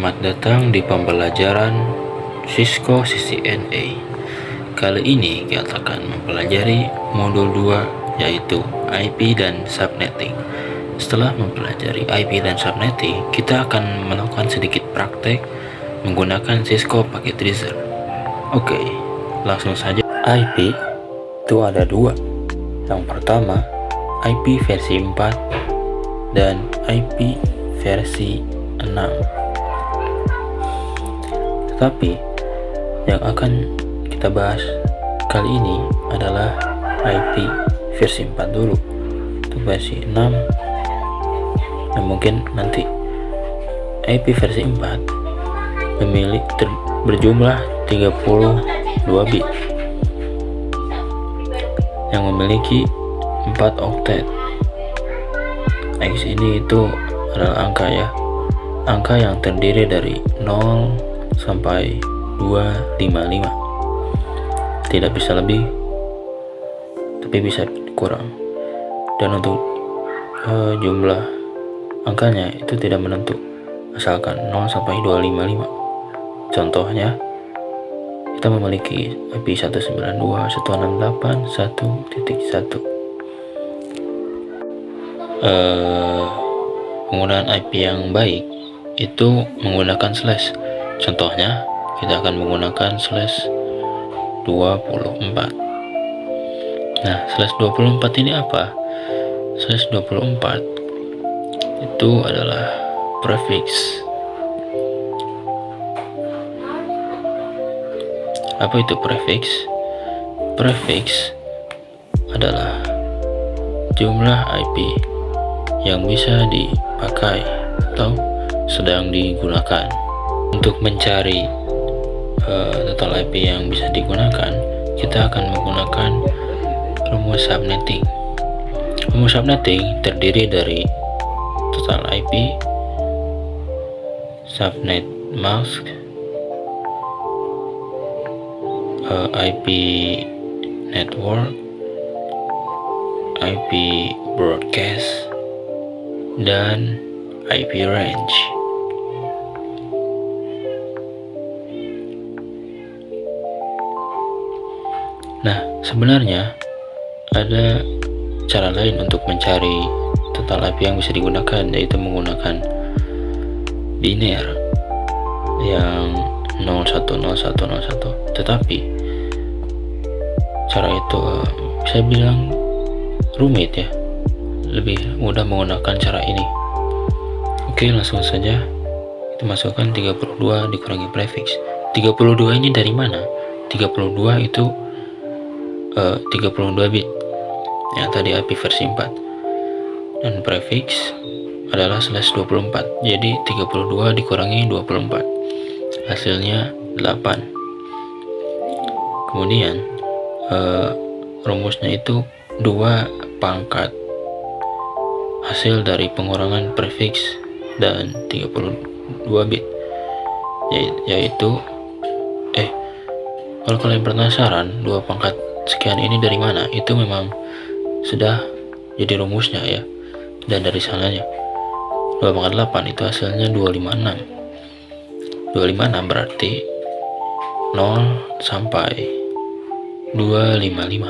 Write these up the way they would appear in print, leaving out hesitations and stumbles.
Selamat datang di pembelajaran Cisco CCNA. Kali ini kita akan mempelajari modul 2 yaitu IP dan subnetting. Setelah mempelajari IP dan subnetting, kita akan melakukan sedikit praktek menggunakan Cisco Packet Tracer. Oke, langsung saja. IP itu ada dua. Yang pertama, IP versi 4 dan IP versi 6. Tetapi yang akan kita bahas kali ini adalah IP versi 4 dulu. Untuk versi 6 yang mungkin nanti. IP versi 4 berjumlah 32 bit yang memiliki 4 oktet. X ini itu adalah angka yang terdiri dari 0 sampai 255. Tidak bisa lebih, tapi bisa kurang. Dan untuk jumlah angkanya itu tidak menentu, asalkan 0 sampai 255. Contohnya, kita memiliki IP 192.168.1.1. Penggunaan IP yang baik itu menggunakan slash. Contohnya, kita akan menggunakan /24. Nah, /24 ini apa? /24 itu adalah prefix. Apa itu prefix? Prefix adalah jumlah IP yang bisa dipakai atau sedang digunakan. Untuk mencari total IP yang bisa digunakan, kita akan menggunakan rumus subnetting. Rumus subnetting terdiri dari total IP, subnet mask, IP network, IP broadcast, dan IP range. Nah, sebenarnya ada cara lain untuk mencari total IP yang bisa digunakan, yaitu menggunakan biner yang 010101. Tetapi cara itu saya bilang rumit ya. Lebih mudah menggunakan cara ini. Oke, langsung saja kita masukkan 32 dikurangi prefix. 32 ini dari mana? 32 itu 32 bit yang tadi IP versi 4, dan prefix adalah /24. Jadi 32 dikurangi 24 hasilnya 8. Kemudian rumusnya itu 2 pangkat hasil dari pengurangan prefix dan 32 bit, yaitu kalau kalian penasaran 2 pangkat sekian ini dari mana, itu memang sudah jadi rumusnya ya, dan dari sananya 2 pangkat 8 itu hasilnya 256. 256 berarti 0 sampai 255.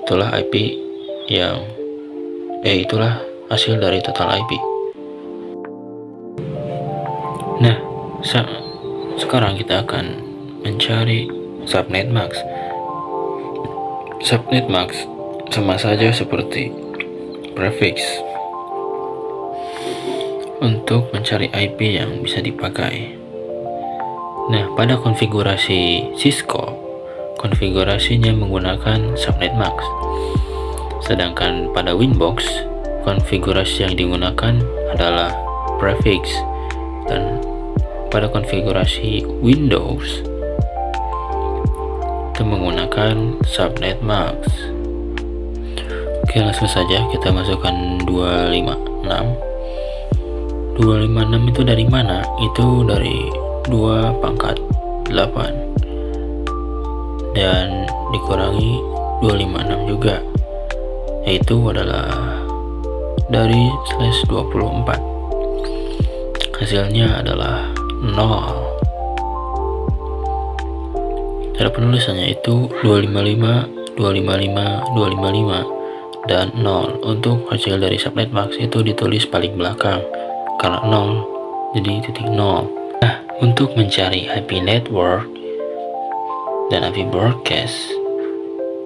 Itulah IP yang itulah hasil dari total IP. Nah, sekarang kita akan mencari subnet max. Subnet max sama saja seperti prefix untuk mencari IP yang bisa dipakai. Nah, pada konfigurasi Cisco, konfigurasinya menggunakan subnet max. Sedangkan pada Winbox, konfigurasi yang digunakan adalah prefix, dan pada konfigurasi Windows itu menggunakan subnet max. Oke, langsung saja kita masukkan 256. 256 itu dari mana? Itu dari 2 pangkat 8 dan dikurangi 256 juga, yaitu adalah dari /24. hasilnya adalah 0. Cara penulisannya itu 255, 255, 255, dan 0. Untuk hasil dari subnet max itu ditulis paling belakang, karena 0 jadi titik 0. Nah, untuk mencari IP network dan IP broadcast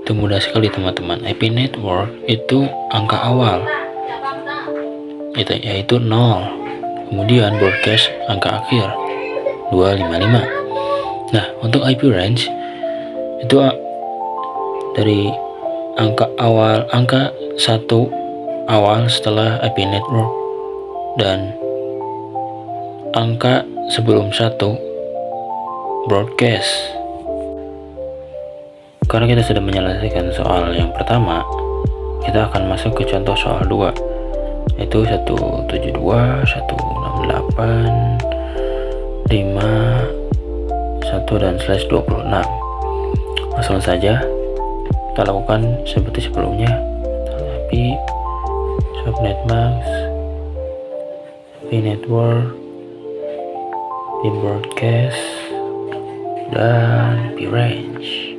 itu mudah sekali teman-teman. IP network itu angka awal yaitu 0, kemudian broadcast angka akhir 255. Nah, untuk IP range itu dari angka 1 awal setelah IP network dan angka sebelum 1 broadcast. Karena kita sudah menyelesaikan soal yang pertama, kita akan masuk ke contoh soal 2, yaitu 172, 168, 5, 1 dan /26. Langsung saja kita lakukan seperti sebelumnya. Tapi subnet max, IP network, IP broadcast, dan IP range.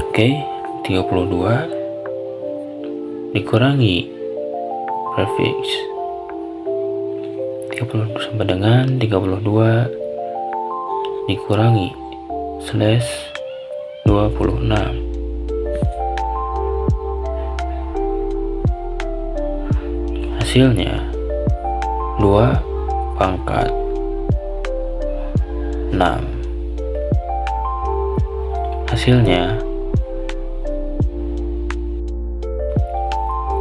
Oke, 32 dikurangi prefix 30 sama dengan 32 dikurangi /26. Hasilnya 2 pangkat 6. Hasilnya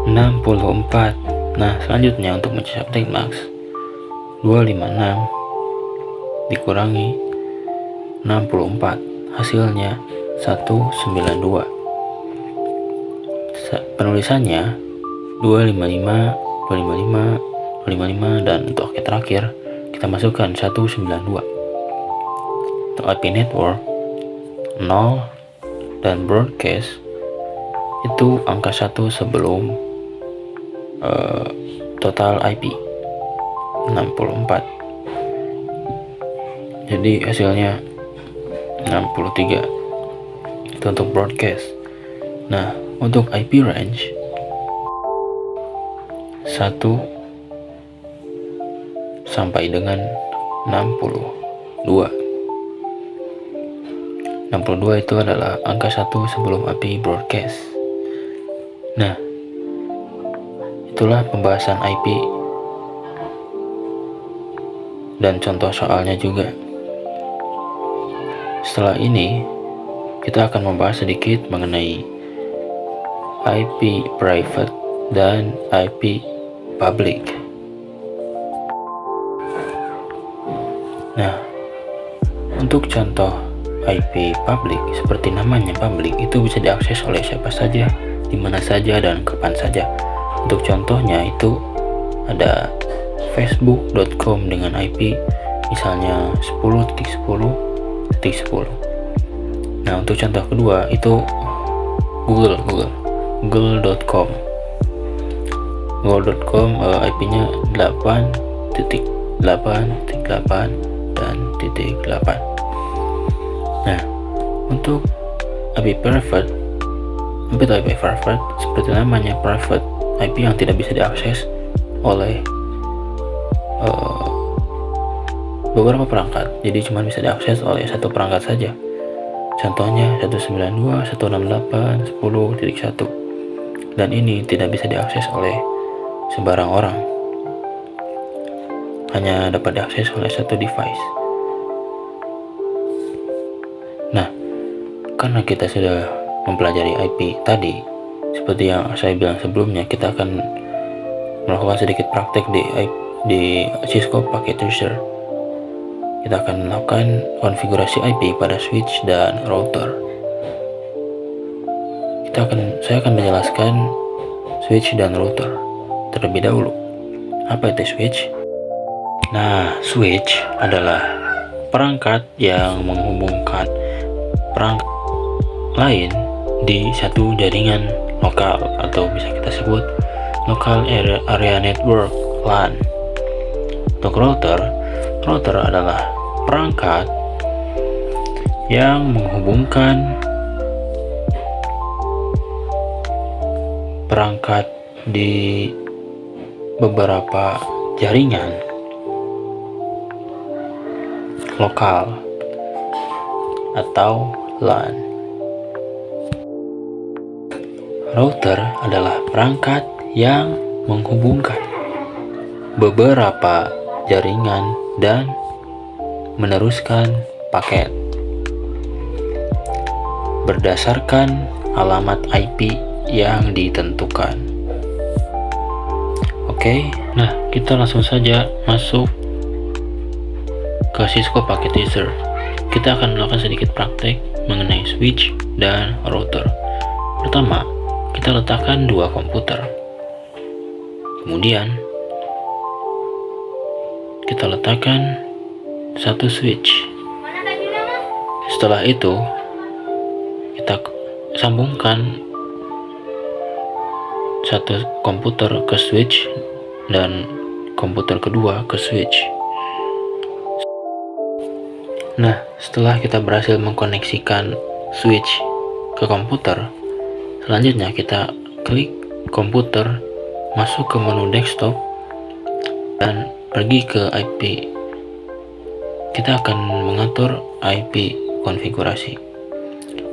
64. Nah, selanjutnya untuk mencari subnet max 256 dikurangi 64, hasilnya 192. Penulisannya 255, 255, 255, dan untuk akhir terakhir kita masukkan 192. Untuk IP network 0 dan broadcast itu angka 1 sebelum total IP 64. Jadi hasilnya 63. Itu untuk broadcast. Nah, untuk IP range 1 sampai dengan 62. 62 itu adalah angka 1 sebelum IP broadcast. Nah, itulah pembahasan IP dan contoh soalnya juga. Setelah ini kita akan membahas sedikit mengenai IP private dan IP public. Nah, untuk contoh IP public, seperti namanya public, itu bisa diakses oleh siapa saja, di mana saja, dan kapan saja. Untuk contohnya itu ada facebook.com dengan IP misalnya 10.10.10. Nah, untuk contoh kedua itu google.com. google.com IP-nya 8.8.8 dan .8. Nah, untuk IP private seperti namanya private, IP yang tidak bisa diakses oleh beberapa perangkat, jadi cuma bisa diakses oleh satu perangkat saja. Contohnya 192.168.10.1, dan ini tidak bisa diakses oleh sembarang orang, hanya dapat diakses oleh satu device. Nah, karena kita sudah mempelajari IP tadi, seperti yang saya bilang sebelumnya, kita akan melakukan sedikit praktek di Cisco Packet Tracer. Kita akan melakukan konfigurasi IP pada switch dan router. Saya akan menjelaskan switch dan router terlebih dahulu. Apa itu switch? Nah, switch adalah perangkat yang menghubungkan perangkat lain di satu jaringan lokal, atau bisa kita sebut local area network LAN. Untuk router adalah perangkat yang menghubungkan perangkat di beberapa jaringan lokal atau LAN. Router adalah perangkat yang menghubungkan beberapa jaringan dan meneruskan paket berdasarkan alamat IP yang ditentukan. Oke, nah kita langsung saja masuk ke Cisco Packet Tracer. Kita akan melakukan sedikit praktek mengenai switch dan router. Pertama, kita letakkan dua komputer. Kemudian kita letakkan satu switch. Setelah itu kita sambungkan satu komputer ke switch dan komputer kedua ke switch. Nah, setelah kita berhasil mengkoneksikan switch ke komputer, selanjutnya kita klik komputer, masuk ke menu desktop dan pergi ke IP. Kita akan mengatur IP konfigurasi.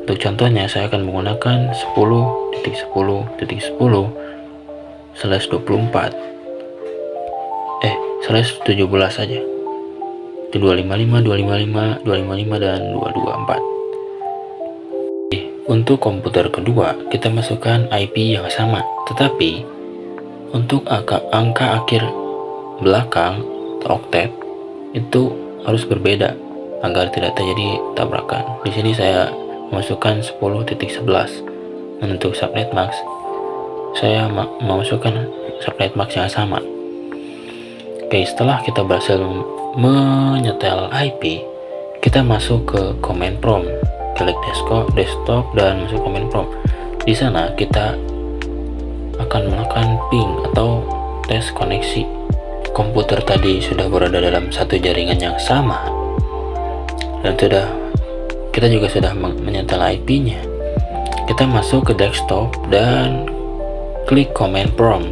Untuk contohnya, saya akan menggunakan 10.10.10/24 /17 saja. Itu 255, 255, 255 dan 224. Untuk komputer kedua, kita masukkan IP yang sama, tetapi untuk angka akhir belakang atau oktet itu harus berbeda agar tidak terjadi tabrakan. Di sini saya memasukkan 10.11 dan untuk subnet max saya memasukkan subnet max yang sama. Oke, setelah kita berhasil menyetel IP, kita masuk ke command prompt, klik desktop dan masuk command prompt. Di sana kita akan melakukan ping atau tes koneksi. Komputer tadi sudah berada dalam satu jaringan yang sama dan kita juga sudah menyetel IP-nya. Kita masuk ke desktop dan klik command prompt.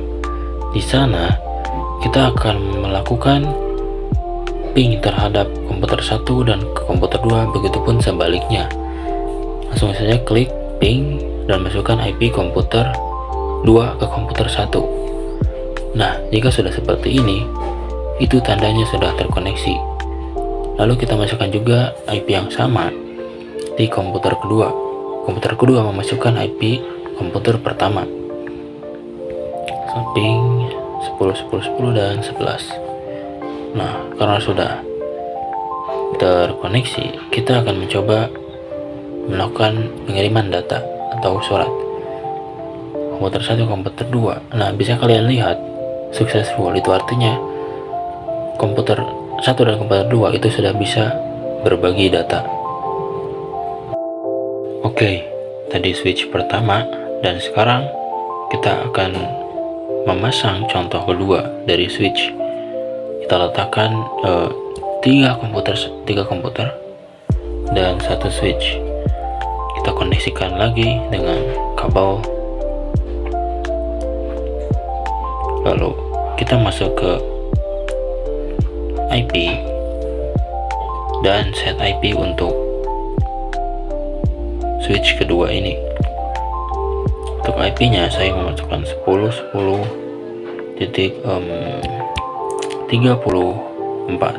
Di sana kita akan melakukan ping terhadap komputer 1 dan ke komputer 2, begitupun sebaliknya. Langsung saja klik ping dan masukkan IP komputer 2 ke komputer 1. Nah, jika sudah seperti ini, itu tandanya sudah terkoneksi. Lalu kita masukkan juga IP yang sama di komputer kedua. Komputer kedua memasukkan IP komputer pertama. Ping 10.10.10 dan 11. Nah, karena sudah terkoneksi, kita akan mencoba melakukan pengiriman data atau surat. Komputer 1, komputer 2. Nah, bisa kalian lihat successful, itu artinya komputer 1 dan komputer 2 itu sudah bisa berbagi data. Oke, tadi switch pertama, dan sekarang kita akan memasang contoh kedua dari switch. Kita letakkan 3 komputer dan satu switch. Kita koneksikan lagi dengan kabel. Lalu kita masuk ke IP dan set IP untuk switch kedua ini. Untuk IP-nya saya memasukkan 10.10.34.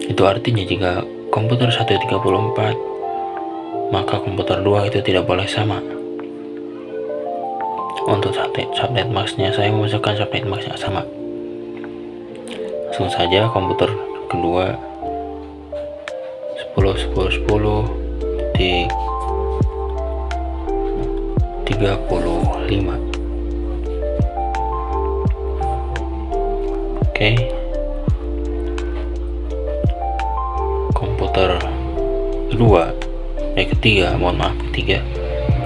Itu artinya jika komputer 1 34, maka komputer 2 itu tidak boleh sama. Untuk subnet max-nya saya memasukkan subnet max yang sama. Langsung saja komputer kedua 10.10.10.35. Oke. Komputer ketiga,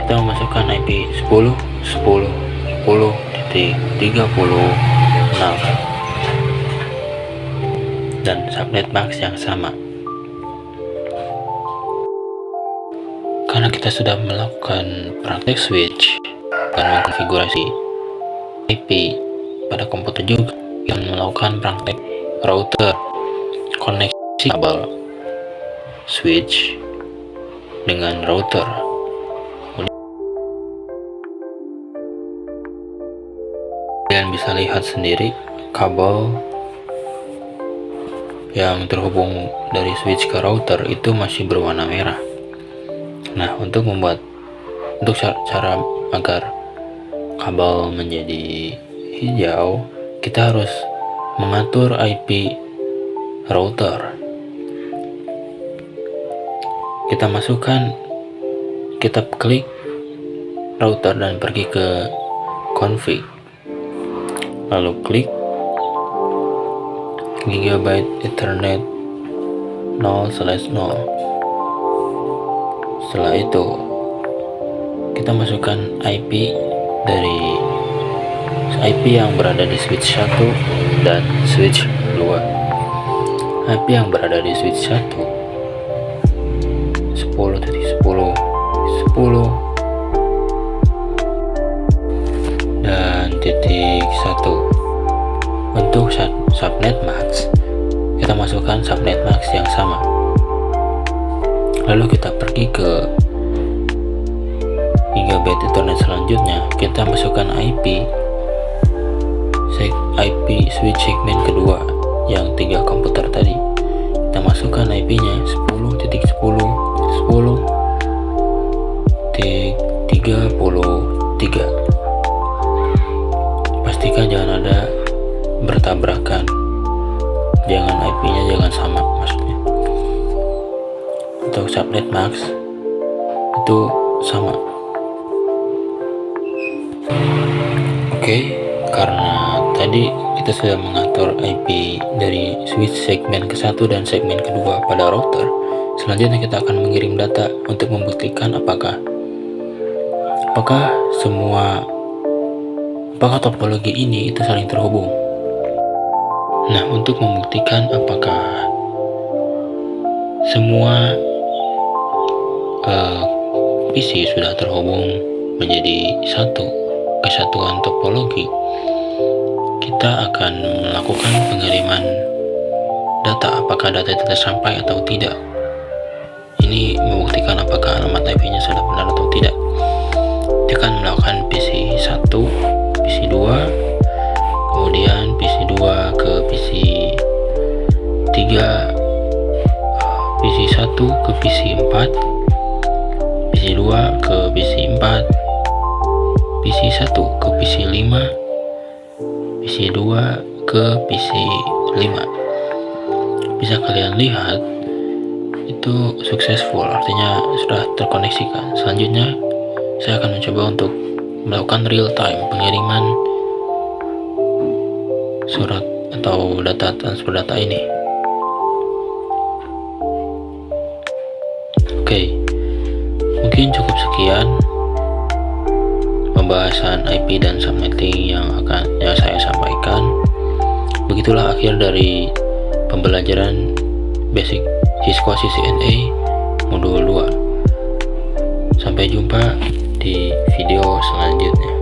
kita memasukkan IP 10.10.10.36. dan subnet mask yang sama. Karena kita sudah melakukan praktek switch dan mengkonfigurasi IP pada komputer juga, yang melakukan praktek router, koneksi kabel switch dengan router. Kalian bisa lihat sendiri kabel yang terhubung dari switch ke router itu masih berwarna merah. Nah, untuk cara agar kabel menjadi hijau, kita harus mengatur IP router. Kita klik router dan pergi ke config, lalu klik Gigabyte Ethernet 0/0. Setelah itu kita masukkan IP yang berada di switch 1 dan switch 2. IP yang berada di switch 1 10.10 10 dan titik 1. Untuk subnet mask, kita masukkan subnet mask yang sama. Lalu kita pergi ke Gigabyte Ethernet selanjutnya, kita masukkan IP switch segmen kedua yang 3 komputer tadi. Kita masukkan IP-nya 10.10 10.33. Pastikan jangan ada bertabrakan, IP-nya jangan sama maksudnya. Untuk subnet mask itu sama. Oke, karena tadi kita sudah mengatur IP dari switch segmen ke-1 dan segmen kedua pada router, selanjutnya kita akan mengirim data untuk membuktikan apakah topologi ini itu saling terhubung. Nah, untuk membuktikan apakah semua PC sudah terhubung menjadi satu kesatuan topologi, kita akan melakukan pengiriman data, apakah data itu tersampai atau tidak. Ini membuktikan apakah alamat IP-nya sudah benar atau tidak. Kita akan melakukan PC 1, PC 2, kemudian PC 2 ke PC 3, PC 1 ke PC 4, PC 2 ke PC 4, PC 1 ke PC 5, PC 2 ke PC 5. Bisa kalian lihat itu successful, artinya sudah terkoneksikan. Selanjutnya saya akan mencoba untuk melakukan real time pengiriman surat atau transfer data ini. Oke, mungkin cukup sekian pembahasan IP dan subnetting yang saya sampaikan. Begitulah akhir dari pembelajaran basic Cisco CCNA modul 2. Sampai jumpa di video selanjutnya.